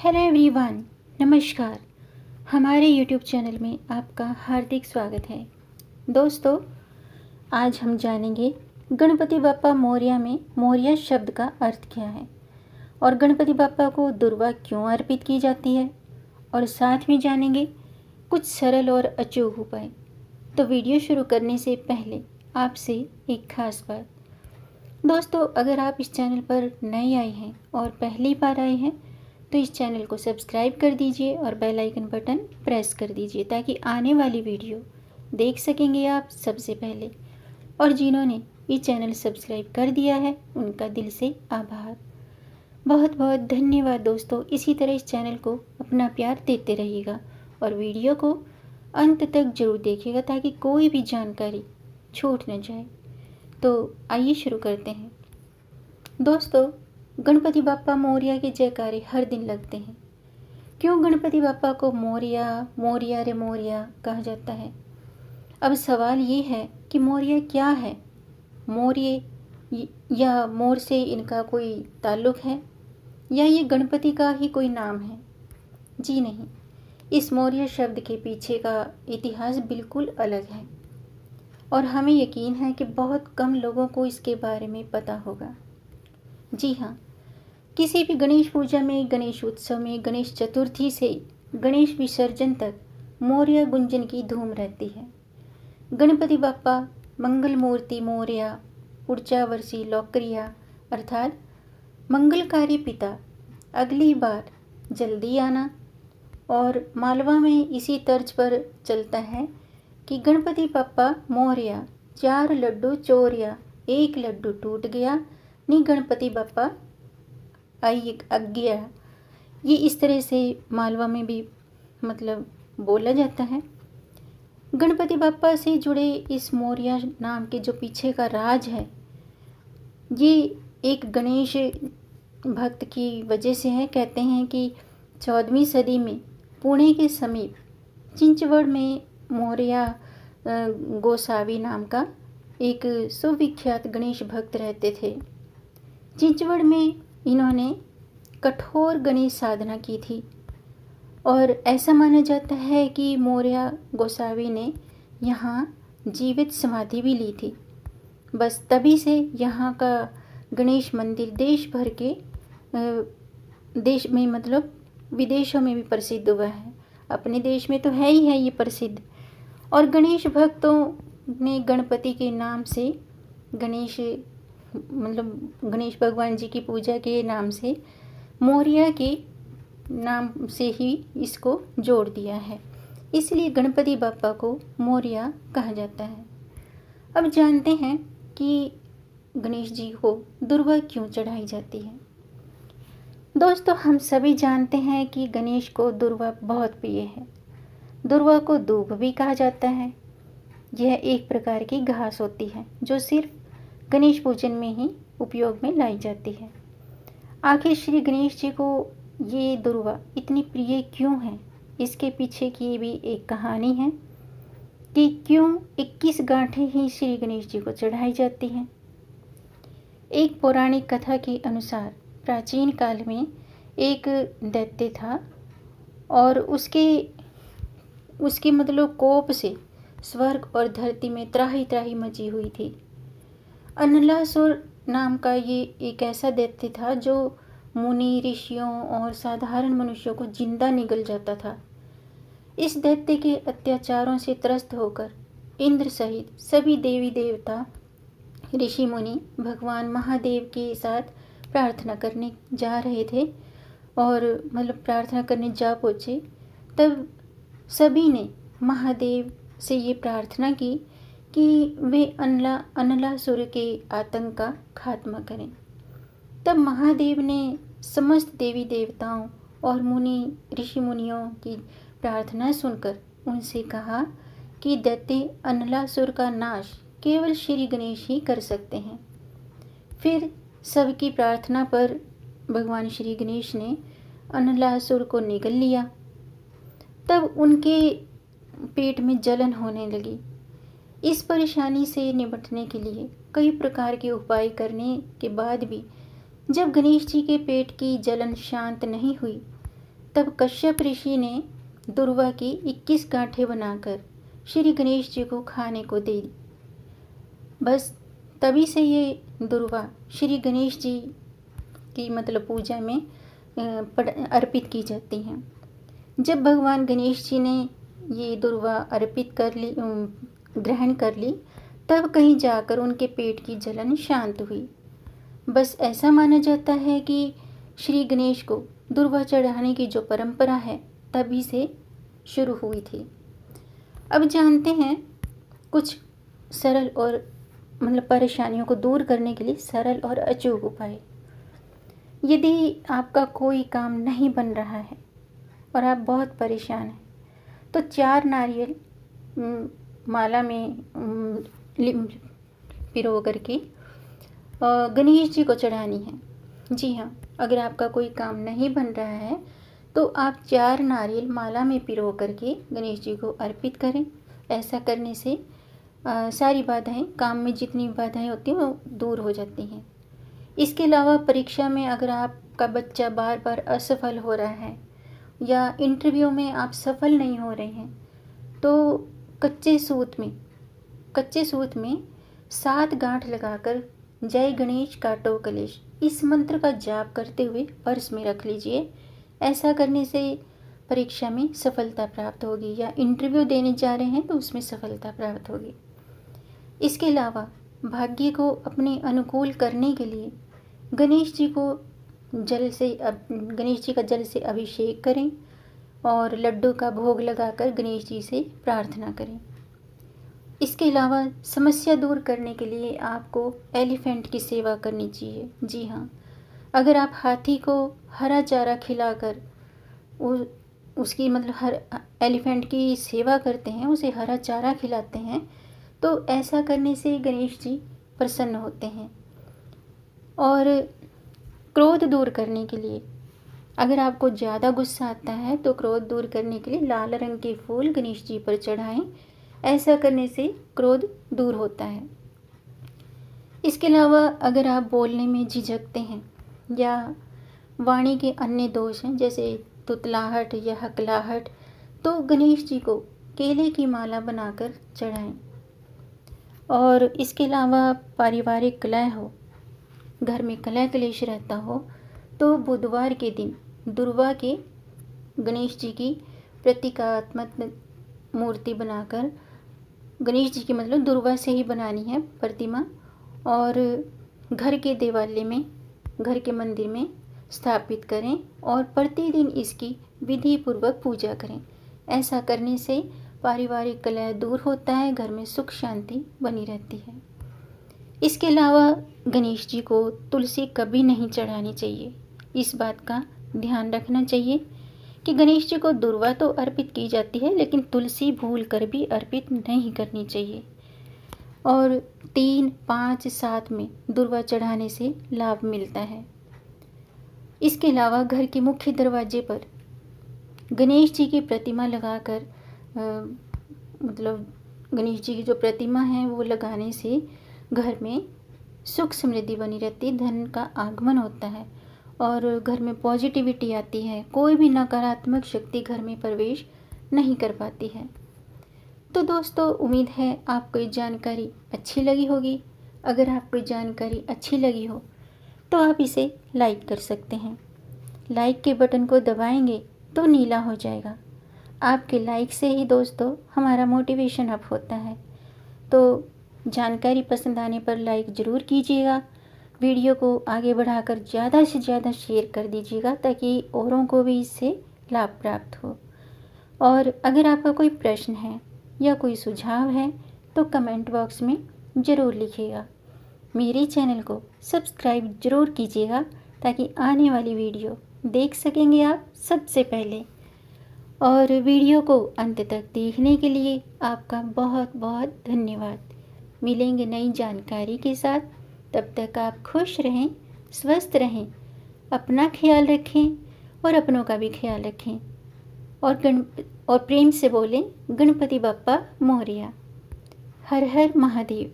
Hello everyone, नमस्कार। हमारे YouTube channel में आपका हार्दिक स्वागत है। दोस्तों, आज हम जानेंगे गणपति बाप्पा मोरया में मोरया शब्द का अर्थ क्या है और गणपति बाप्पा को दुर्वा क्यों अर्पित की जाती है, और साथ में जानेंगे कुछ सरल और अचूक उपाय। तो वीडियो शुरू करने से पहले आपसे एक खास बात। दोस्तों, अगर आप इस चैनल पर नए आए हैं और पहली बार आए हैं तो इस चैनल को सब्सक्राइब कर दीजिए और बेल आइकन बटन प्रेस कर दीजिए ताकि आने वाली वीडियो देख सकेंगे आप सबसे पहले। और जिन्होंने ये चैनल सब्सक्राइब कर दिया है उनका दिल से आभार, बहुत बहुत धन्यवाद। दोस्तों, इसी तरह इस चैनल को अपना प्यार देते रहिएगा और वीडियो को अंत तक जरूर देखिएगा ताकि कोई भी जानकारी छूट न जाए। तो आइए शुरू करते हैं। दोस्तों, गणपति बाप्पा मोरया के जयकारे हर दिन लगते हैं। क्यों गणपति बाप्पा को मोरया मोरया रे मोरया कहा जाता है? अब सवाल ये है कि मोरया क्या है? मोरये या मोर से इनका कोई ताल्लुक है या ये गणपति का ही कोई नाम है? जी नहीं, इस मोरया शब्द के पीछे का इतिहास बिल्कुल अलग है और हमें यकीन है कि बहुत कम लोगों को इसके बारे में पता होगा। जी हाँ, किसी भी गणेश पूजा में, गणेश उत्सव में, गणेश चतुर्थी से गणेश विसर्जन तक मोरया गुंजन की धूम रहती है। गणपति बाप्पा मंगल मूर्ति मोरया, पुढच्या वर्षी लौकरिया, अर्थात मंगलकारी पिता अगली बार जल्दी आना। और मालवा में इसी तर्ज पर चलता है कि गणपति बाप्पा मोरया, 4 लड्डू चोरया, 1 लड्डू टूट गया, नी गणपति बाप्पा आई आज्ञा। ये इस तरह से मालवा में भी बोला जाता है। गणपति बाप्पा से जुड़े इस मोरया नाम के जो पीछे का राज है, ये एक गणेश भक्त की वजह से है। कहते हैं कि 14वीं सदी में पुणे के समीप चिंचवड़ में मोरया गोसावी नाम का एक सुविख्यात गणेश भक्त रहते थे। चिंचवड़ में इन्होंने कठोर गणेश साधना की थी और ऐसा माना जाता है कि मोरया गोसावी ने यहाँ जीवित समाधि भी ली थी। बस तभी से यहाँ का गणेश मंदिर देश भर के देश में विदेशों में भी प्रसिद्ध हुआ है। अपने देश में तो है ही है ये प्रसिद्ध। और गणेश भक्तों ने गणपति के नाम से गणेश भगवान जी की पूजा के नाम से मोरया के नाम से ही इसको जोड़ दिया है, इसलिए गणपति बाप्पा को मोरया कहा जाता है। अब जानते हैं कि गणेश जी को दुर्वा क्यों चढ़ाई जाती है। दोस्तों, हम सभी जानते हैं कि गणेश को दुर्वा बहुत प्रिय है। दुर्वा को दूब भी कहा जाता है। यह एक प्रकार की घास होती है जो सिर्फ गणेश पूजन में ही उपयोग में लाई जाती है। आखिर श्री गणेश जी को ये दुर्वा इतनी प्रिय क्यों है? इसके पीछे की भी एक कहानी है कि क्यों 21 गांठें ही श्री गणेश जी को चढ़ाई जाती हैं। एक पौराणिक कथा के अनुसार प्राचीन काल में एक दैत्य था और उसके कोप से स्वर्ग और धरती में त्राही त्राही मची हुई थी। अनलासुर नाम का ये एक ऐसा दैत्य था जो मुनि, ऋषियों और साधारण मनुष्यों को जिंदा निगल जाता था। इस दैत्य के अत्याचारों से त्रस्त होकर इंद्र सहित सभी देवी देवता, ऋषि मुनि भगवान महादेव के साथ प्रार्थना करने जा रहे थे और प्रार्थना करने जा पहुँचे। तब सभी ने महादेव से ये प्रार्थना की कि वे अनलासुर के आतंक का खात्मा करें। तब महादेव ने समस्त देवी देवताओं और मुनि ऋषि मुनियों की प्रार्थना सुनकर उनसे कहा कि दैत्य अनलासुर का नाश केवल श्री गणेश ही कर सकते हैं। फिर सबकी प्रार्थना पर भगवान श्री गणेश ने अनलासुर को निगल लिया। तब उनके पेट में जलन होने लगी। इस परेशानी से निपटने के लिए कई प्रकार के उपाय करने के बाद भी जब गणेश जी के पेट की जलन शांत नहीं हुई तब कश्यप ऋषि ने दुर्वा की 21 गांठें बनाकर श्री गणेश जी को खाने को दे दी। बस तभी से ये दुर्वा श्री गणेश जी की मतलब पूजा में अर्पित की जाती हैं। जब भगवान गणेश जी ने ये दुर्वा अर्पित कर ली, ग्रहण कर ली, तब कहीं जाकर उनके पेट की जलन शांत हुई। बस ऐसा माना जाता है कि श्री गणेश को दुर्वा चढ़ाने की जो परंपरा है तभी से शुरू हुई थी। अब जानते हैं कुछ सरल और मतलब परेशानियों को दूर करने के लिए सरल और अचूक उपाय। यदि आपका कोई काम नहीं बन रहा है और आप बहुत परेशान हैं, तो 4 नारियल माला में पिरो करके गणेश जी को चढ़ानी है। जी हाँ, अगर आपका कोई काम नहीं बन रहा है तो आप 4 नारियल माला में पिरो करके गणेश जी को अर्पित करें। ऐसा करने से सारी बाधाएं, काम में जितनी बाधाएं होती हैं वो दूर हो जाती हैं। इसके अलावा परीक्षा में अगर आपका बच्चा बार बार असफल हो रहा है या इंटरव्यू में आप सफल नहीं हो रहे हैं, तो कच्चे सूत में 7 गांठ लगाकर जय गणेश काटो कलेश इस मंत्र का जाप करते हुए पर्स में रख लीजिए। ऐसा करने से परीक्षा में सफलता प्राप्त होगी, या इंटरव्यू देने जा रहे हैं तो उसमें सफलता प्राप्त होगी। इसके अलावा भाग्य को अपने अनुकूल करने के लिए गणेश जी का जल से अभिषेक करें और लड्डू का भोग लगाकर गणेश जी से प्रार्थना करें। इसके अलावा समस्या दूर करने के लिए आपको एलिफेंट की सेवा करनी चाहिए। जी हाँ, अगर आप हाथी को हरा चारा खिलाकर उसकी मतलब एलिफेंट की सेवा करते हैं, उसे हरा चारा खिलाते हैं, तो ऐसा करने से गणेश जी प्रसन्न होते हैं। और क्रोध दूर करने के लिए, अगर आपको ज़्यादा गुस्सा आता है तो क्रोध दूर करने के लिए लाल रंग के फूल गणेश जी पर चढ़ाएं। ऐसा करने से क्रोध दूर होता है। इसके अलावा अगर आप बोलने में झिझकते हैं या वाणी के अन्य दोष हैं जैसे तुतलाहट या हकलाहट, तो गणेश जी को केले की माला बनाकर चढ़ाएं। और इसके अलावा पारिवारिक कलह हो, घर में कलह क्लेश रहता हो, तो बुधवार के दिन दुर्वा के गणेश जी की प्रतीकात्मक मूर्ति बनाकर, गणेश जी की मतलब दुर्वा से ही बनानी है प्रतिमा, और घर के देवालय में, घर के मंदिर में स्थापित करें और प्रतिदिन इसकी विधि पूर्वक पूजा करें। ऐसा करने से पारिवारिक कलह दूर होता है, घर में सुख शांति बनी रहती है। इसके अलावा गणेश जी को तुलसी कभी नहीं चढ़ानी चाहिए। इस बात का ध्यान रखना चाहिए कि गणेश जी को दुर्वा तो अर्पित की जाती है, लेकिन तुलसी भूल कर भी अर्पित नहीं करनी चाहिए। और 3, 5, 7 में दुर्वा चढ़ाने से लाभ मिलता है। इसके अलावा घर के मुख्य दरवाजे पर गणेश जी की प्रतिमा लगाकर मतलब गणेश जी की जो प्रतिमा है वो लगाने से घर में सुख समृद्धि बनी रहती है, धन का आगमन होता है और घर में पॉजिटिविटी आती है। कोई भी नकारात्मक शक्ति घर में प्रवेश नहीं कर पाती है। तो दोस्तों, उम्मीद है आपको ये जानकारी अच्छी लगी होगी। अगर आपको ये जानकारी अच्छी लगी हो तो आप इसे लाइक कर सकते हैं। लाइक के बटन को दबाएंगे तो नीला हो जाएगा। आपके लाइक से ही दोस्तों हमारा मोटिवेशन अप होता है। तो जानकारी पसंद आने पर लाइक ज़रूर कीजिएगा। वीडियो को आगे बढ़ाकर ज़्यादा से ज़्यादा शेयर कर दीजिएगा ताकि औरों को भी इससे लाभ प्राप्त हो। और अगर आपका कोई प्रश्न है या कोई सुझाव है तो कमेंट बॉक्स में ज़रूर लिखिएगा। मेरे चैनल को सब्सक्राइब ज़रूर कीजिएगा ताकि आने वाली वीडियो देख सकेंगे आप सबसे पहले। और वीडियो को अंत तक देखने के लिए आपका बहुत बहुत धन्यवाद। मिलेंगे नई जानकारी के साथ, तब तक आप खुश रहें, स्वस्थ रहें, अपना ख्याल रखें और अपनों का भी ख्याल रखें। और प्रेम से बोलें गणपति बप्पा मोरया। हर हर महादेव।